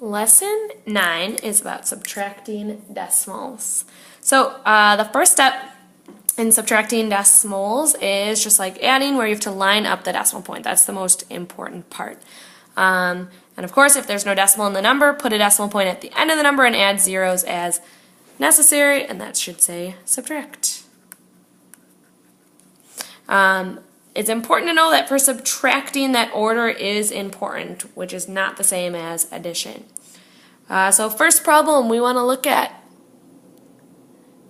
Lesson 9 is about subtracting decimals. So the first step in subtracting decimals is just like adding, where you have to line up the decimal point. That's the most important part. And of course, if there's no decimal in the number, put a decimal point at the end of the number and add zeros as necessary, and that should say subtract. It's important to know that for subtracting, that order is important, which is not the same as addition. So first problem we want to look at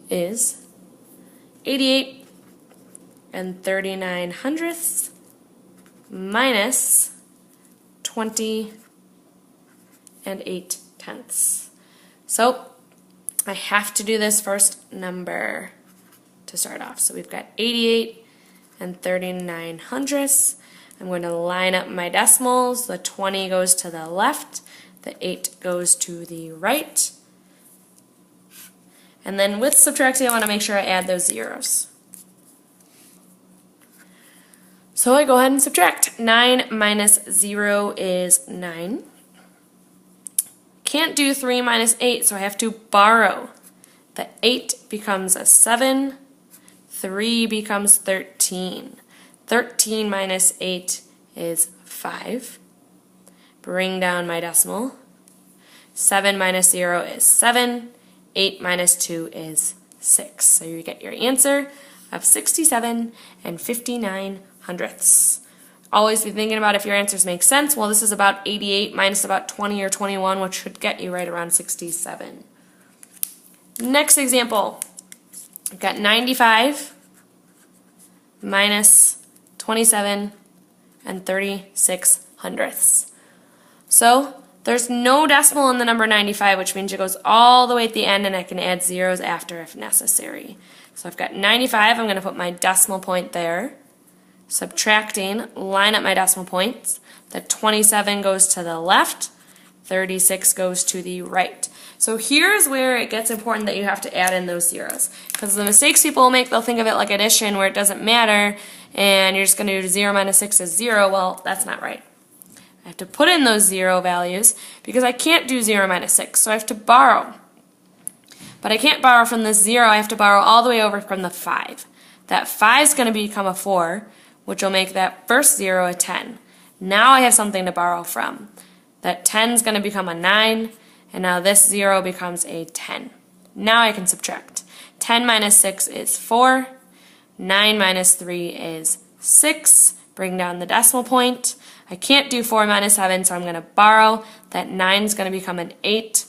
is 88 and 39 hundredths minus 20 and 8 tenths. So I have to do this first number to start off. So we've got 88 and 39 hundredths. I'm going to line up my decimals. The 20 goes to the left, the 8 goes to the right. And then with subtracting, I want to make sure I add those zeros. So I go ahead and subtract. 9 minus 0 is 9. Can't do 3 minus 8, so I have to borrow. The 8 becomes a 7. 3 becomes 13. 13 minus 8 is 5. Bring down my decimal. 7 minus 0 is 7. 8 minus 2 is 6. So you get your answer of 67 and 59 hundredths. Always be thinking about if your answers make sense. Well, this is about 88 minus about 20 or 21, which should get you right around 67. Next example. I've got 95 minus 27 and 36 hundredths. So there's no decimal in the number 95, which means it goes all the way at the end, and I can add zeros after if necessary. So I've got 95. I'm going to put my decimal point there. Subtracting, line up my decimal points. The 27 goes to the left, 36 goes to the right. So here's where it gets important that you have to add in those zeros. Because the mistakes people make, they'll think of it like addition where it doesn't matter and you're just going to do 0 minus 6 is 0. Well, that's not right. I have to put in those 0 values because I can't do 0 minus 6, so I have to borrow. But I can't borrow from this 0, I have to borrow all the way over from the 5. That 5 is going to become a 4, which will make that first 0 a 10. Now I have something to borrow from. That 10 is going to become a 9, and now this 0 becomes a 10. Now I can subtract. 10 minus 6 is 4. 9 minus 3 is 6. Bring down the decimal point. I can't do 4 minus 7, so I'm going to borrow. That 9 is going to become an 8.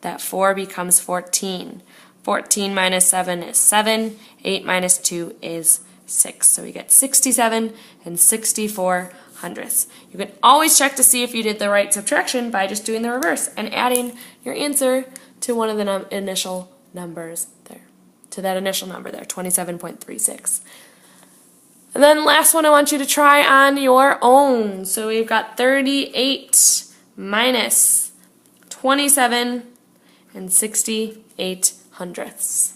That 4 becomes 14. 14 minus 7 is 7. 8 minus 2 is 6. So we get 67 and 64 hundredths. You can always check to see if you did the right subtraction by just doing the reverse and adding your answer to one of the initial numbers there, to that initial number there, 27.36. And then last one I want you to try on your own. So we've got 38 minus 27 and 68 hundredths.